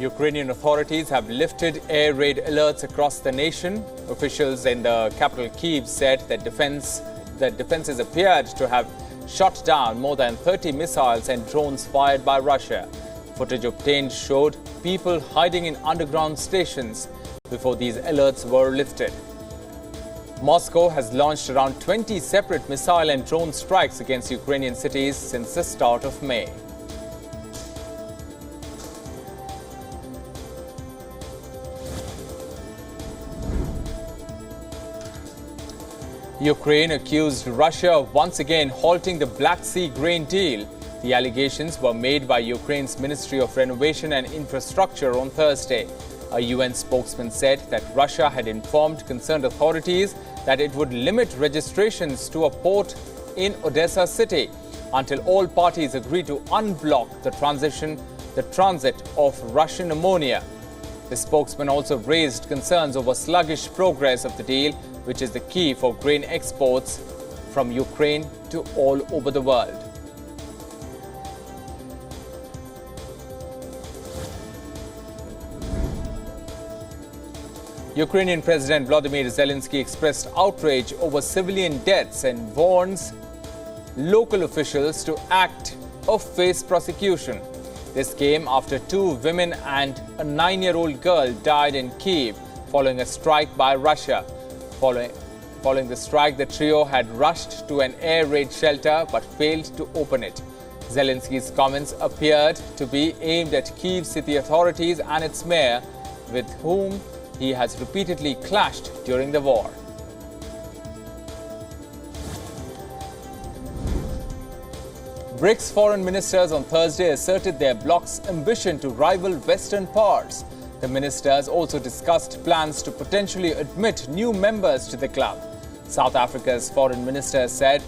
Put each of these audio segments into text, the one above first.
Ukrainian authorities have lifted air raid alerts across the nation. Officials in the capital Kyiv said that defenses appeared to have shot down more than 30 missiles and drones fired by Russia. Footage obtained showed people hiding in underground stations before these alerts were lifted. Moscow has launched around 20 separate missile and drone strikes against Ukrainian cities since the start of May. Ukraine accused Russia of once again halting the Black Sea grain deal. The allegations were made by Ukraine's Ministry of Renovation and Infrastructure on Thursday. A UN spokesman said that Russia had informed concerned authorities that it would limit registrations to a port in Odessa city until all parties agree to unblock the transit of Russian ammonia. The spokesman also raised concerns over sluggish progress of the deal, which is the key for grain exports from Ukraine to all over the world. Ukrainian President Volodymyr Zelensky expressed outrage over civilian deaths and warns local officials to act or face prosecution. This came after 2 women and a 9-year-old girl died in Kyiv following a strike by Russia. Following the strike, the trio had rushed to an air raid shelter but failed to open it. Zelensky's comments appeared to be aimed at Kyiv city authorities and its mayor, with whom he has repeatedly clashed during the war. BRICS Foreign Ministers on Thursday asserted their bloc's ambition to rival Western powers. The ministers also discussed plans to potentially admit new members to the club. South Africa's foreign minister said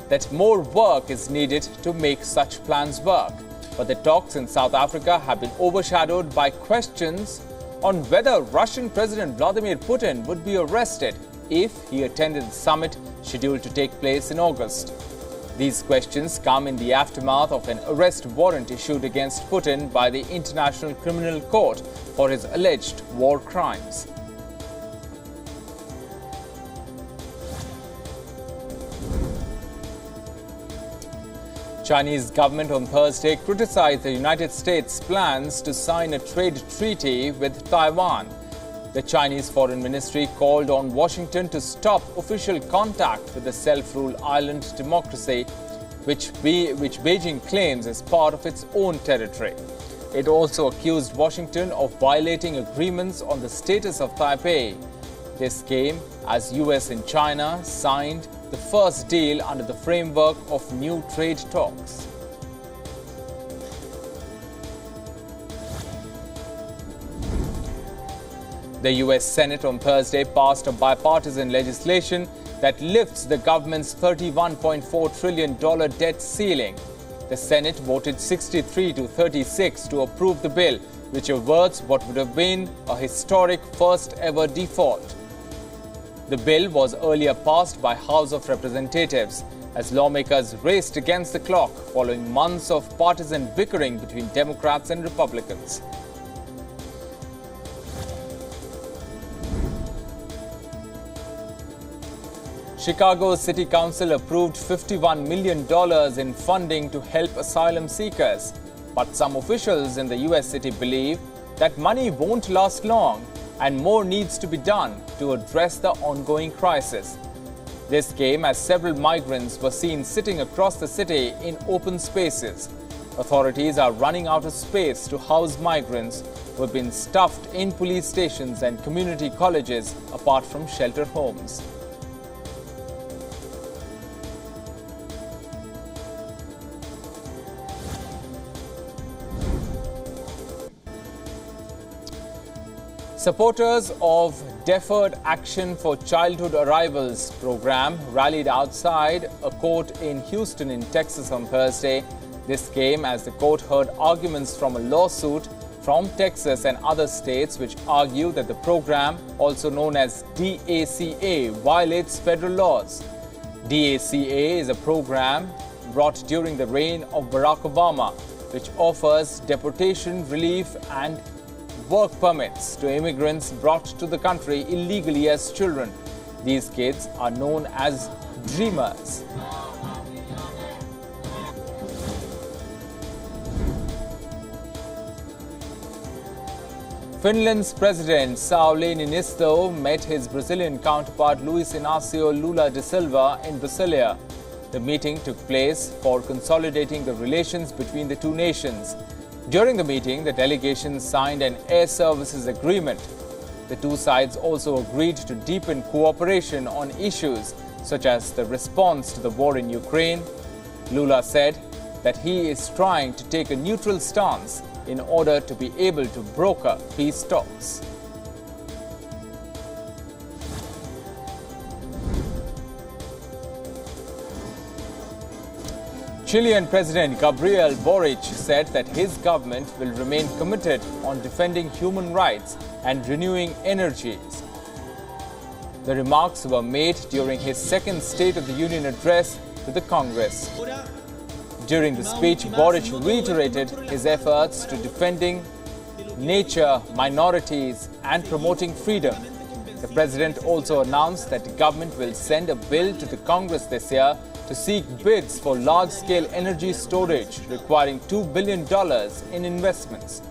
that more work is needed to make such plans work. But the talks in South Africa have been overshadowed by questions on whether Russian President Vladimir Putin would be arrested if he attended the summit scheduled to take place in August. These questions come in the aftermath of an arrest warrant issued against Putin by the International Criminal Court for his alleged war crimes. Chinese government on Thursday criticized the United States' plans to sign a trade treaty with Taiwan. The Chinese Foreign Ministry called on Washington to stop official contact with the self-ruled island democracy, which Beijing claims as part of its own territory. It also accused Washington of violating agreements on the status of Taipei. This came as US and China signed the first deal under the framework of new trade talks. The US Senate on Thursday passed a bipartisan legislation that lifts the government's $31.4 trillion debt ceiling. The Senate voted 63 to 36 to approve the bill, which averts what would have been a historic first-ever default. The bill was earlier passed by House of Representatives as lawmakers raced against the clock following months of partisan bickering between Democrats and Republicans. Chicago City Council approved $51 million in funding to help asylum seekers. But some officials in the US city believe that money won't last long and more needs to be done to address the ongoing crisis. This came as several migrants were seen sitting across the city in open spaces. Authorities are running out of space to house migrants who have been stuffed in police stations and community colleges apart from shelter homes. Supporters of Deferred Action for Childhood Arrivals program rallied outside a court in Houston in Texas on Thursday. This came as the court heard arguments from a lawsuit from Texas and other states which argue that the program, also known as DACA, violates federal laws. DACA is a program brought during the reign of Barack Obama, which offers deportation relief and work permits to immigrants brought to the country illegally as children. These kids are known as dreamers. Finland's President Sauli Niinisto met his Brazilian counterpart Luiz Inácio Lula da Silva in Brasilia. The meeting took place for consolidating the relations between the two nations. During the meeting, the delegations signed an air services agreement. The two sides also agreed to deepen cooperation on issues such as the response to the war in Ukraine. Lula said that he is trying to take a neutral stance in order to be able to broker peace talks. Chilean President Gabriel Boric said that his government will remain committed on defending human rights and renewing energies. The remarks were made during his second State of the Union address to the Congress. During the speech, Boric reiterated his efforts to defending nature, minorities and promoting freedom. The president also announced that the government will send a bill to the Congress this year to seek bids for large-scale energy storage requiring $2 billion in investments.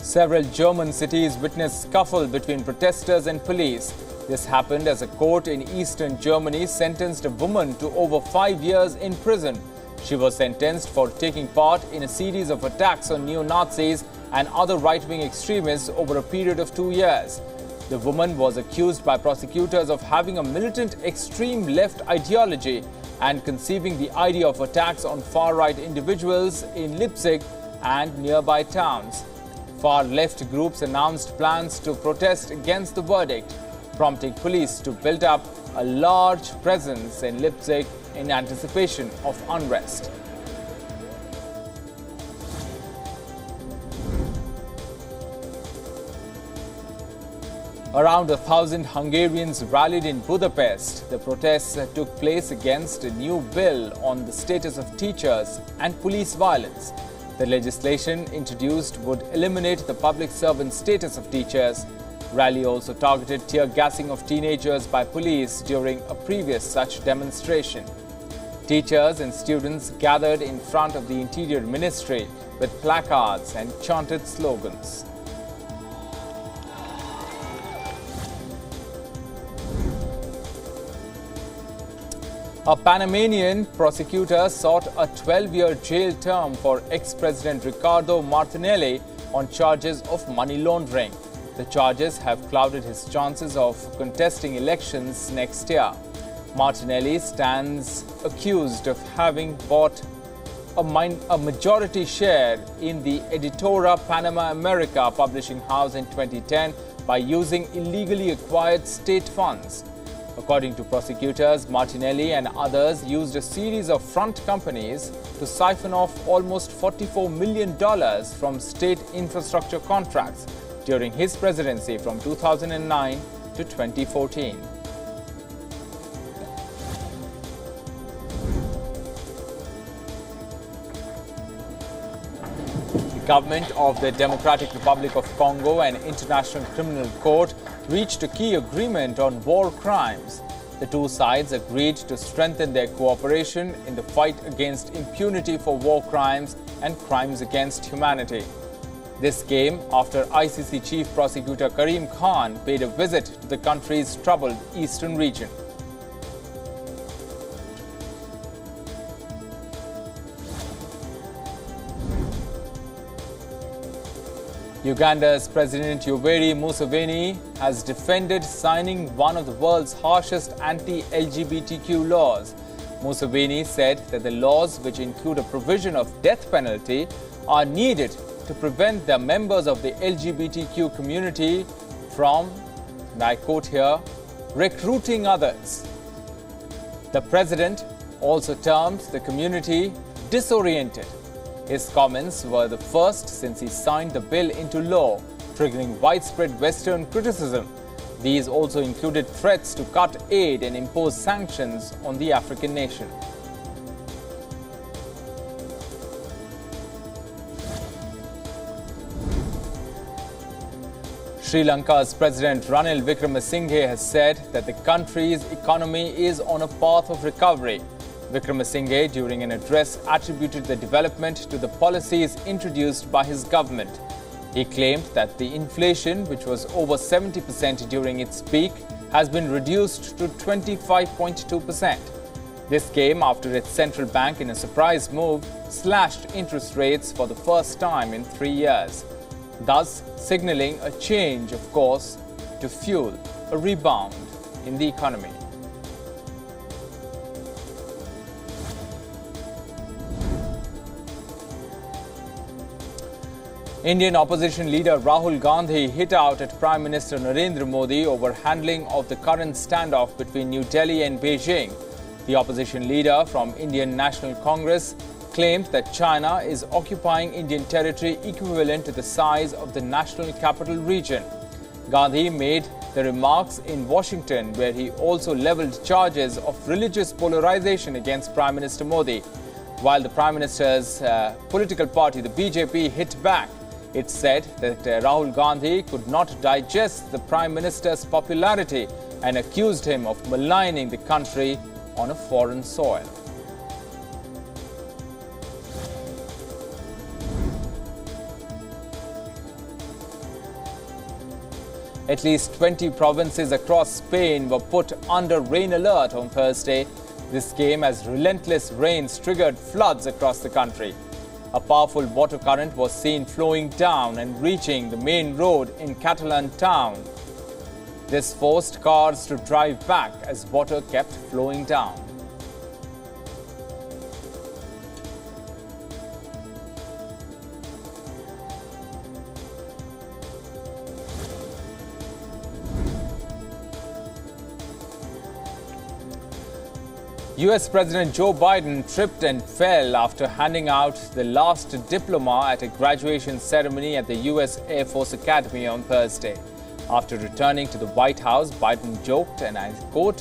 Several German cities witnessed scuffle between protesters and police. This happened as a court in eastern Germany sentenced a woman to over 5 years in prison. She was sentenced for taking part in a series of attacks on neo-Nazis and other right-wing extremists over a period of 2 years. The woman was accused by prosecutors of having a militant extreme left ideology and conceiving the idea of attacks on far-right individuals in Leipzig and nearby towns. Far-left groups announced plans to protest against the verdict, prompting police to build up a large presence in Leipzig in anticipation of unrest. Around 1,000 Hungarians rallied in Budapest. The protests took place against a new bill on the status of teachers and police violence. The legislation introduced would eliminate the public servant status of teachers. Rally also targeted tear gassing of teenagers by police during a previous such demonstration. Teachers and students gathered in front of the Interior Ministry with placards and chanted slogans. A Panamanian prosecutor sought a 12-year jail term for ex-President Ricardo Martinelli on charges of money laundering. The charges have clouded his chances of contesting elections next year. Martinelli stands accused of having bought a majority share in the Editora Panama America publishing house in 2010 by using illegally acquired state funds. According to prosecutors, Martinelli and others used a series of front companies to siphon off almost $44 million from state infrastructure contracts during his presidency from 2009 to 2014. The government of the Democratic Republic of Congo and International Criminal Court reached a key agreement on war crimes. The two sides agreed to strengthen their cooperation in the fight against impunity for war crimes and crimes against humanity. This came after ICC Chief Prosecutor Karim Khan paid a visit to the country's troubled eastern region. Uganda's President Yoweri Museveni has defended signing one of the world's harshest anti-LGBTQ laws. Museveni said that the laws, which include a provision of death penalty, are needed to prevent the members of the LGBTQ community from, and I quote here, recruiting others. The president also termed the community disoriented. His comments were the first since he signed the bill into law, triggering widespread Western criticism. These also included threats to cut aid and impose sanctions on the African nation. Sri Lanka's President Ranil Wickremesinghe has said that the country's economy is on a path of recovery. Wickremesinghe, during an address, attributed the development to the policies introduced by his government. He claimed that the inflation, which was over 70% during its peak, has been reduced to 25.2%. This came after its central bank, in a surprise move, slashed interest rates for the first time in 3 years, thus signaling a change of course to fuel a rebound in the economy. Indian opposition leader Rahul Gandhi hit out at Prime Minister Narendra Modi over handling of the current standoff between New Delhi and Beijing. The opposition leader from Indian National Congress claimed that China is occupying Indian territory equivalent to the size of the national capital region. Gandhi made the remarks in Washington, where he also leveled charges of religious polarization against Prime Minister Modi. While the Prime Minister's political party, the BJP, hit back, it said that Rahul Gandhi could not digest the Prime Minister's popularity and accused him of maligning the country on a foreign soil. At least 20 provinces across Spain were put under rain alert on Thursday. This came as relentless rains triggered floods across the country. A powerful water current was seen flowing down and reaching the main road in Catalan town. This forced cars to drive back as water kept flowing down. US President Joe Biden tripped and fell after handing out the last diploma at a graduation ceremony at the US Air Force Academy on Thursday. After returning to the White House, Biden joked, and I quote,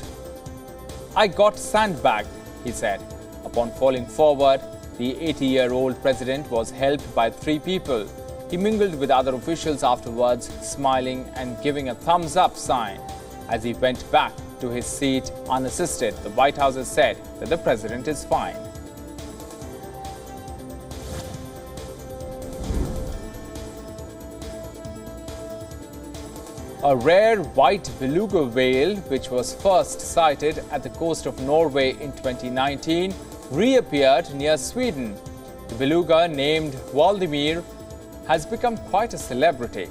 "I got sandbagged," he said. Upon falling forward, the 80-year-old president was helped by 3 people. He mingled with other officials afterwards, smiling and giving a thumbs-up sign. As he went back to his seat unassisted, the White House has said that the president is fine. A rare white beluga whale, which was first sighted at the coast of Norway in 2019, reappeared near Sweden. The beluga, named Valdimir, has become quite a celebrity.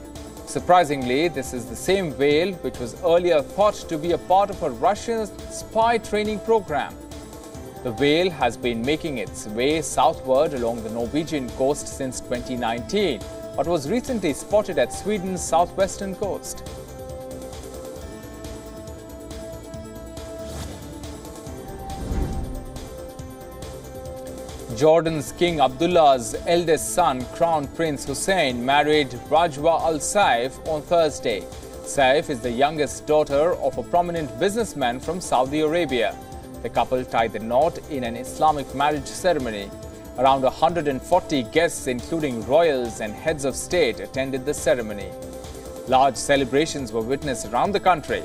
Surprisingly, this is the same whale which was earlier thought to be a part of a Russian spy training program. The whale has been making its way southward along the Norwegian coast since 2019, but was recently spotted at Sweden's southwestern coast. Jordan's King Abdullah's eldest son, Crown Prince Hussein, married Rajwa Al Saif on Thursday. Saif is the youngest daughter of a prominent businessman from Saudi Arabia. The couple tied the knot in an Islamic marriage ceremony. Around 140 guests, including royals and heads of state, attended the ceremony. Large celebrations were witnessed around the country,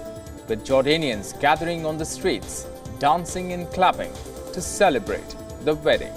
with Jordanians gathering on the streets, dancing and clapping to celebrate the wedding.